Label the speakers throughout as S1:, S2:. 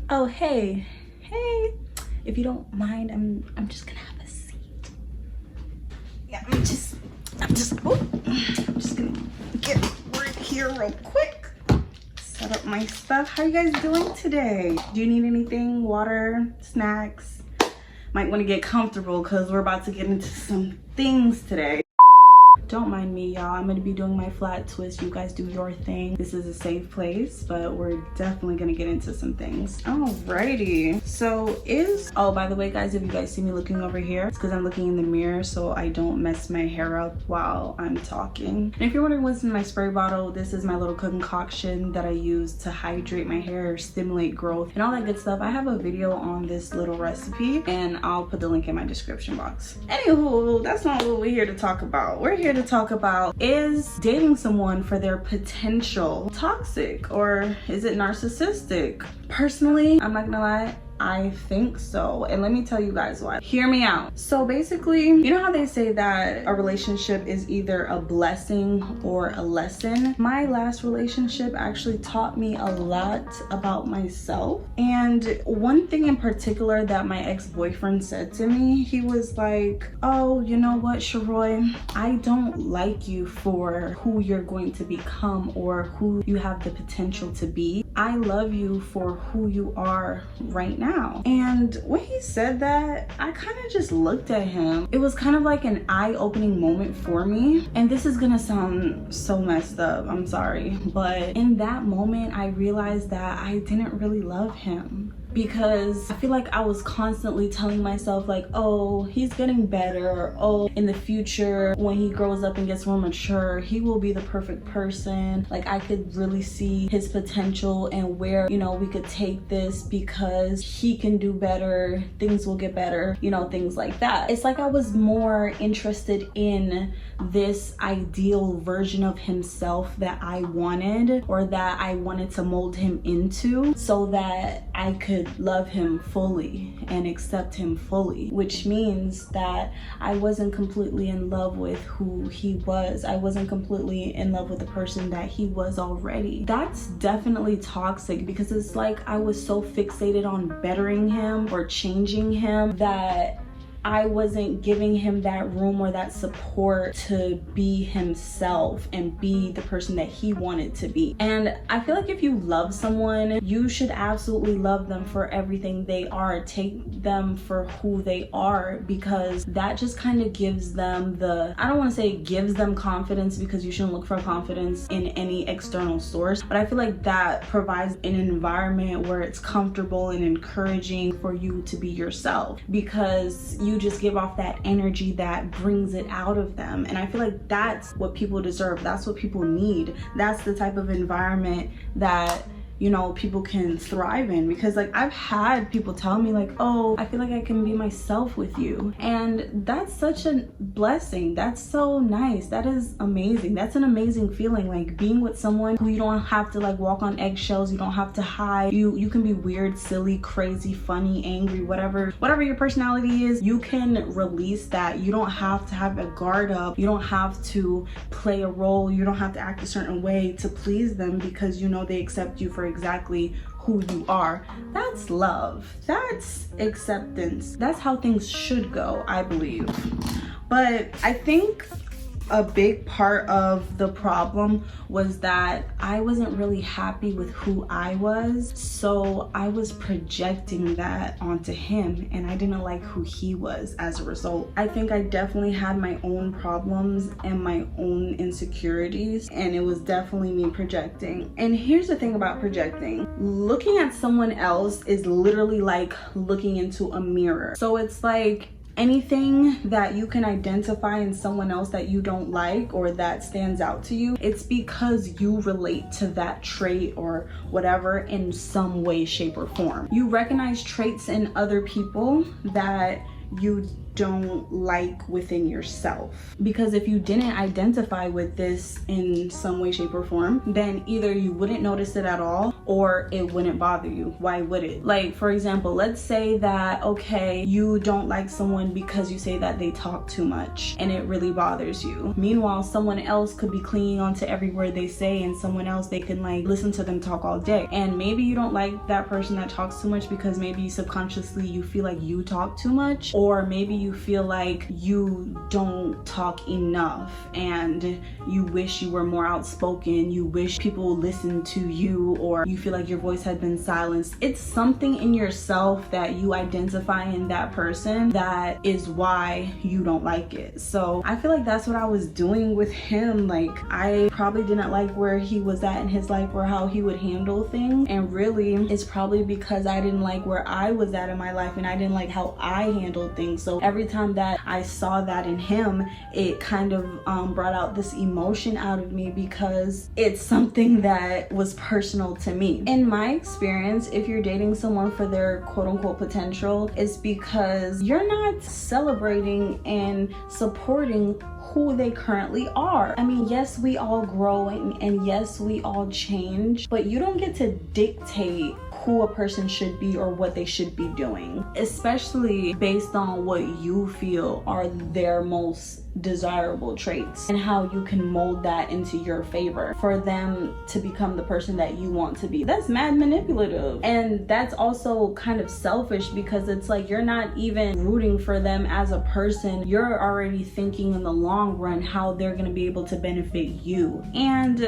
S1: Oh, hey. If you don't mind, I'm just gonna have a seat. Yeah, I'm just gonna get right here real quick. Set up my stuff. How you guys doing today? Do you need anything? Water, snacks? Might want to get comfortable because we're about to get into some things today. Don't mind me, y'all. I'm gonna be doing my flat twist. You guys do your thing. This is a safe place, but we're definitely gonna get into some things. Alrighty. So oh, by the way, guys, if you guys see me looking over here, it's because I'm looking in the mirror so I don't mess my hair up while I'm talking. And if you're wondering what's in my spray bottle, this is my little concoction that I use to hydrate my hair, stimulate growth, and all that good stuff. I have a video on this little recipe and I'll put the link in my description box. Anywho, that's not what we're here to talk about. We're here to talk about, is dating someone for their potential toxic, or is it narcissistic? Personally, I'm not gonna lie, I think so, and let me tell you guys why. Hear me out. So basically, you know how they say that a relationship is either a blessing or a lesson? My last relationship actually taught me a lot about myself, and one thing in particular that my ex-boyfriend said to me, he was like, oh, you know what, Sharoy, I don't like you for who you're going to become or who you have the potential to be. I love you for who you are right now. And when he said that, I kind of just looked at him. It was kind of like an eye-opening moment for me. And this is gonna sound so messed up, I'm sorry. But in that moment, I realized that I didn't really love him. Because I feel like I was constantly telling myself like, oh, he's getting better, or oh, in the future when he grows up and gets more mature, he will be the perfect person. Like, I could really see his potential and where, you know, we could take this because he can do better, things will get better, you know, things like that. It's like I was more interested in this ideal version of himself that I wanted, or that I wanted to mold him into, so that I could love him fully and accept him fully, which means that I wasn't completely in love with who he was. I wasn't completely in love with the person that he was already. That's definitely toxic, because it's like I was so fixated on bettering him or changing him that I wasn't giving him that room or that support to be himself and be the person that he wanted to be. And I feel like if you love someone, you should absolutely love them for everything they are. Take them for who they are, because that just kind of gives them I don't want to say gives them confidence, because you shouldn't look for confidence in any external source, but I feel like that provides an environment where it's comfortable and encouraging for you to be yourself, because you just give off that energy that brings it out of them. And I feel like that's what people deserve. That's what people need. That's the type of environment that, you know, people can thrive in. Because like, I've had people tell me like, oh, I feel like I can be myself with you, and that's such a blessing. That's so nice. That is amazing. That's an amazing feeling, like being with someone who you don't have to like walk on eggshells, you don't have to hide. You can be weird, silly, crazy, funny, angry, whatever your personality is, you can release that. You don't have to have a guard up, you don't have to play a role, you don't have to act a certain way to please them, because you know they accept you for exactly who you are. That's love. That's acceptance. That's how things should go, I believe. But I think a big part of the problem was that I wasn't really happy with who I was, so I was projecting that onto him, and I didn't like who he was as a result. I think I definitely had my own problems and my own insecurities, and it was definitely me projecting. And here's the thing about projecting. Looking at someone else is literally like looking into a mirror. So it's like, anything that you can identify in someone else that you don't like or that stands out to you, it's because you relate to that trait or whatever in some way, shape, or form. You recognize traits in other people that you don't like within yourself. Because if you didn't identify with this in some way, shape, or form, then either you wouldn't notice it at all or it wouldn't bother you. Why would it? Like, for example, let's say that, okay, you don't like someone because you say that they talk too much and it really bothers you. Meanwhile, someone else could be clinging on to every word they say, and someone else, they can like listen to them talk all day. And maybe you don't like that person that talks too much because maybe subconsciously you feel like you talk too much, or maybe you feel like you don't talk enough and you wish you were more outspoken, you wish people would listen to you, or you feel like your voice had been silenced. It's something in yourself that you identify in that person that is why you don't like it. So I feel like that's what I was doing with him. Like, I probably didn't like where he was at in his life or how he would handle things, and really it's probably because I didn't like where I was at in my life and I didn't like how I handled things. So every time that I saw that in him, it kind of brought out this emotion out of me because it's something that was personal to me. In my experience, if you're dating someone for their quote-unquote potential, it's because you're not celebrating and supporting who they currently are. I mean, yes, we all grow and yes, we all change, but you don't get to dictate who a person should be or what they should be doing, especially based on what you feel are their most desirable traits and how you can mold that into your favor for them to become the person that you want to be. That's mad manipulative, and that's also kind of selfish because it's like you're not even rooting for them as a person. You're already thinking in the long run how they're going to be able to benefit you, and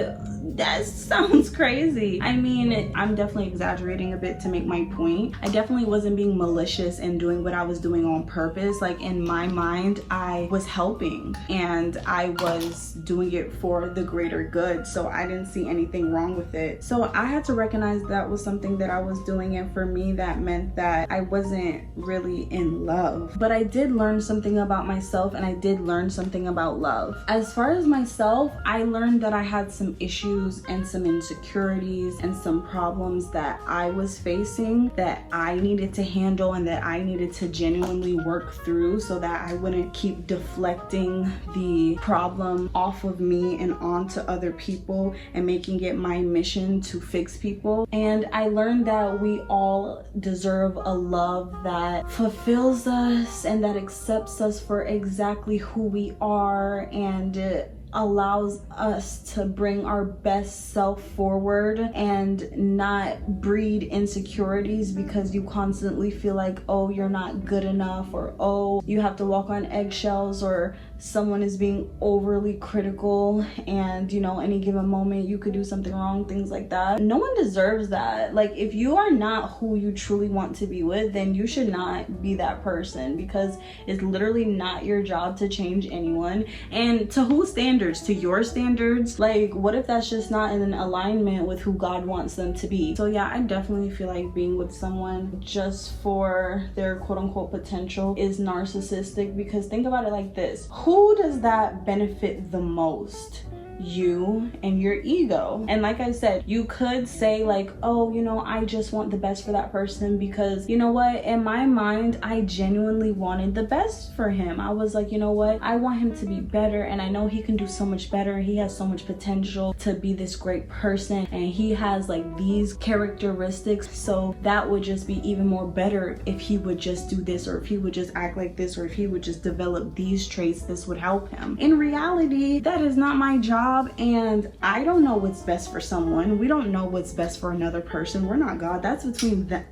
S1: that sounds crazy. I mean, I'm definitely exaggerating a bit to make my point. I definitely wasn't being malicious and doing what I was doing on purpose. Like, in my mind, I was helping and I was doing it for the greater good, so I didn't see anything wrong with it. So I had to recognize that was something that I was doing, and for me that meant that I wasn't really in love. But I did learn something about myself, and I did learn something about love. As far as myself, I learned that I had some issues and some insecurities and some problems that I was facing that I needed to handle and that I needed to genuinely work through so that I wouldn't keep deflecting the problem off of me and onto other people and making it my mission to fix people. And I learned that we all deserve a love that fulfills us and that accepts us for exactly who we are, and allows us to bring our best self forward and not breed insecurities because you constantly feel like, oh, you're not good enough, or oh, you have to walk on eggshells, or someone is being overly critical and, you know, any given moment you could do something wrong, things like that. No one deserves that. Like, if you are not who you truly want to be with, then you should not be that person, because it's literally not your job to change anyone. And to whose standards? To your standards? Like, what if that's just not in alignment with who God wants them to be? So yeah, I definitely feel like being with someone just for their quote-unquote potential is narcissistic, because think about it like this: who does that benefit the most? You and your ego. And like I said, you could say like, oh, you know, I just want the best for that person because, you know what, in my mind I genuinely wanted the best for him. I was like, you know what, I want him to be better, and I know he can do so much better. He has so much potential to be this great person, and he has like these characteristics, so that would just be even more better if he would just do this, or if he would just act like this, or if he would just develop these traits. This would help him. In reality, that is not my job, and I don't know what's best for someone. We don't know what's best for another person. We're not God. That's between them.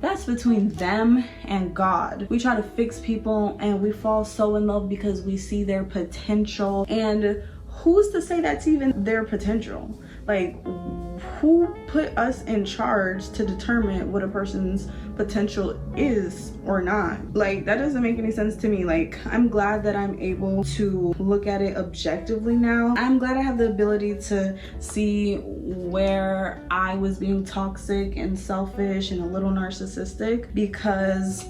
S1: That's between them and God. We try to fix people and we fall so in love because we see their potential, and who's to say that's even their potential? Like, who put us in charge to determine what a person's potential is or not? Like, that doesn't make any sense to me. Like, I'm glad that I'm able to look at it objectively now. I'm glad I have the ability to see where I was being toxic and selfish and a little narcissistic, because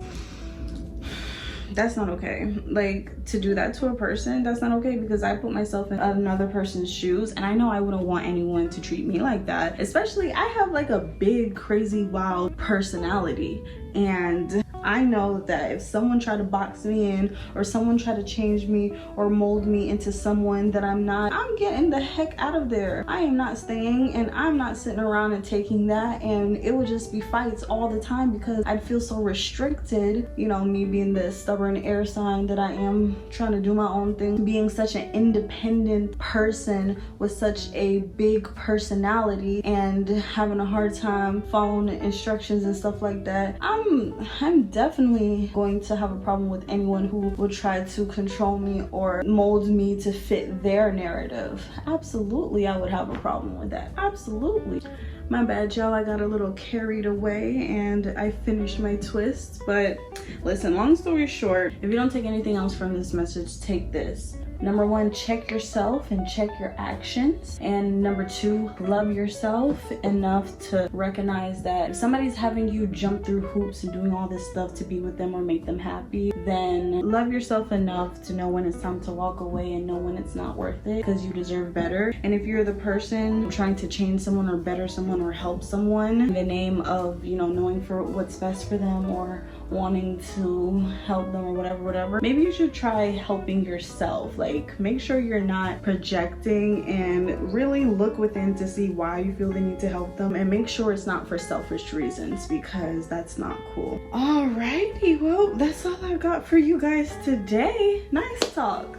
S1: that's not okay. Like, to do that to a person, that's not okay, because I put myself in another person's shoes, and I know I wouldn't want anyone to treat me like that. Especially, I have like a big, crazy, wild personality, and I know that if someone tried to box me in, or someone tried to change me or mold me into someone that I'm not, I'm getting the heck out of there. I am not staying, and I'm not sitting around and taking that, and it would just be fights all the time because I'd feel so restricted, you know, me being the stubborn air sign that I am, trying to do my own thing, being such an independent person with such a big personality and having a hard time following the instructions and stuff like that. I'm definitely going to have a problem with anyone who would try to control me or mold me to fit their narrative. Absolutely, I would have a problem with that. Absolutely. My bad, y'all, I got a little carried away and I finished my twist. But listen, long story short, if you don't take anything else from this message, take this. Number one, check yourself and check your actions. And number two, love yourself enough to recognize that if somebody's having you jump through hoops and doing all this stuff to be with them or make them happy, then love yourself enough to know when it's time to walk away and know when it's not worth it, because you deserve better. And if you're the person trying to change someone or better someone or help someone in the name of, you know, knowing for what's best for them or wanting to help them or whatever, maybe you should try helping yourself. Like, make sure you're not projecting, and really look within to see why you feel the need to help them, and make sure it's not for selfish reasons, because that's not cool. Alrighty, well, that's all I got for you guys today. Nice talk.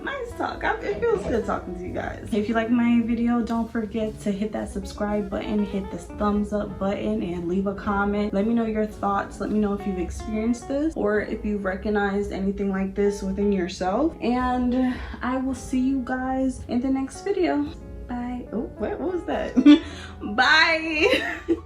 S1: It feels good talking to you guys. If you like my video, don't forget to hit that subscribe button, hit this thumbs up button, and leave a comment. Let me know your thoughts. Let me know if you've experienced this or if you've recognized anything like this within yourself, and I will see you guys in the next video. Bye. Oh, what was that? Bye.